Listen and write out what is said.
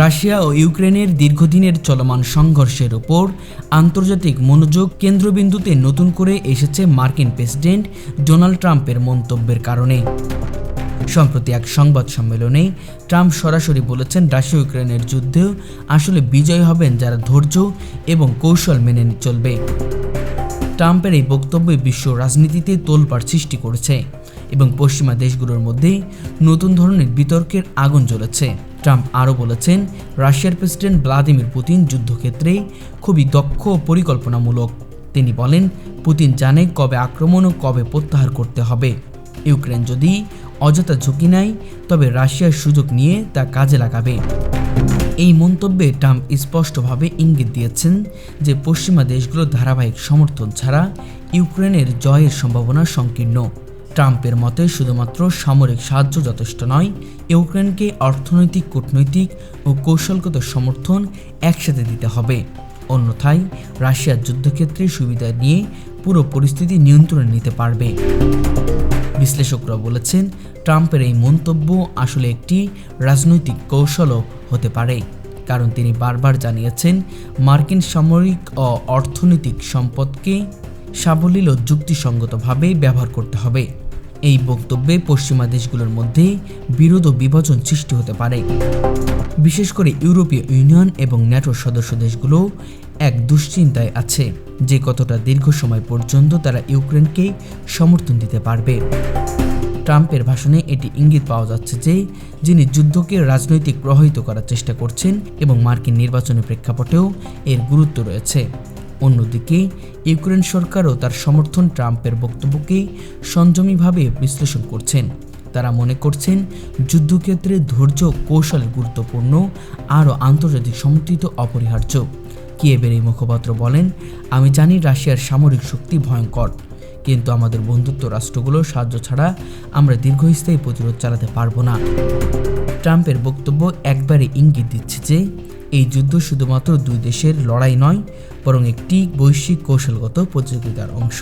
Russia ও ইউক্রেনের দীর্ঘদিনের চলমান সংঘর্ষের ওপর আন্তর্জাতিক মনোযোগ কেন্দ্রবিন্দুতে নতুন করে এসেছে মার্কিন প্রেসিডেন্ট ডোনাল্ড ট্রাম্পের মন্তব্যের কারণে। সম্প্রতি এক সংবাদ সম্মেলনে ট্রাম্প সরাসরি বলেছেন, রাশিয়া ইউক্রেনের যুদ্ধে আসলে বিজয়ী হবেন যারা ধৈর্য এবং কৌশল মেনে চলবে। ট্রাম্পের এই বক্তব্যে বিশ্ব রাজনীতিতে তোলপাড় সৃষ্টি করেছে এবং পশ্চিমা দেশগুলোর মধ্যে নতুন ধরনের বিতর্কের আগুন জ্বলেছে। ট্রাম্প আরও বলেছেন, রাশিয়ার প্রেসিডেন্ট ভ্লাদিমির পুতিন যুদ্ধক্ষেত্রে খুবই দক্ষ ও পরিকল্পনামূলক। তিনি বলেন, পুতিন জানে কবে আক্রমণ ও কবে প্রত্যাহার করতে হবে। ইউক্রেন যদি অযথা ঝুঁকি নেয় তবে রাশিয়ার সুযোগ নিয়ে তা কাজে লাগাবে। এই মন্তব্যে ট্রাম্প স্পষ্টভাবে ইঙ্গিত দিয়েছেন যে পশ্চিমা দেশগুলোর ধারাবাহিক সমর্থন ছাড়া ইউক্রেনের জয়ের সম্ভাবনা সংকীর্ণ। ট্রাম্পের মতে শুধুমাত্র সামরিক সাহায্য যথেষ্ট নয়, ইউক্রেনকে অর্থনৈতিক, কূটনৈতিক ও কৌশলগত সমর্থন একসাথে দিতে হবে। অন্যথায় রাশিয়ার যুদ্ধক্ষেত্রে সুবিধা নিয়ে পুরো পরিস্থিতি নিয়ন্ত্রণে নিতে পারবে। বিশ্লেষকরা বলেছেন, ট্রাম্পের এই মন্তব্য আসলে একটি রাজনৈতিক কৌশলও হতে পারে, কারণ তিনি বারবার জানিয়েছেন মার্কিন সামরিক ও অর্থনৈতিক সম্পদকে সাবলীল ও যুক্তিসঙ্গতভাবে ব্যবহার করতে হবে। এই বক্তব্যে পশ্চিমা দেশগুলোর মধ্যে বিরোধ ও বিভাজন সৃষ্টি হতে পারে। বিশেষ করে ইউরোপীয় ইউনিয়ন এবং ন্যাটোর সদস্য দেশগুলো এক দুশ্চিন্তায় আছে যে কতটা দীর্ঘ সময় পর্যন্ত তারা ইউক্রেনকে সমর্থন দিতে পারবে। ট্রাম্পের ভাষণে এটি ইঙ্গিত পাওয়া যাচ্ছে যে যিনি যুদ্ধকে রাজনৈতিক প্রভাবিত করার চেষ্টা করছেন এবং মার্কিন নির্বাচনের প্রেক্ষাপটেও এর গুরুত্ব রয়েছে। অন্যদিকে ইউক্রেন সরকারও তার সমর্থন ট্রাম্পের বক্তব্যকে সংযমীভাবে বিশ্লেষণ করছেন। তারা মনে করছেন যুদ্ধক্ষেত্রে ধৈর্য কৌশল গুরুত্বপূর্ণ, আরও আন্তর্জাতিক সমর্থিত অপরিহার্য। কিয়েভের এই মুখপাত্র বলেন, আমি জানি রাশিয়ার সামরিক শক্তি ভয়ঙ্কর, কিন্তু আমাদের বন্ধুত্ব রাষ্ট্রগুলোর সাহায্য ছাড়া আমরা দীর্ঘস্থায়ী প্রতিরোধ চালাতে পারবো না। ট্রাম্পের বক্তব্য একবারে ইঙ্গিত দিচ্ছে যে এই যুদ্ধ শুধুমাত্র দুই দেশের লড়াই নয়, বরং একটি বৈশ্বিক কৌশলগত প্রতিযোগিতার অংশ।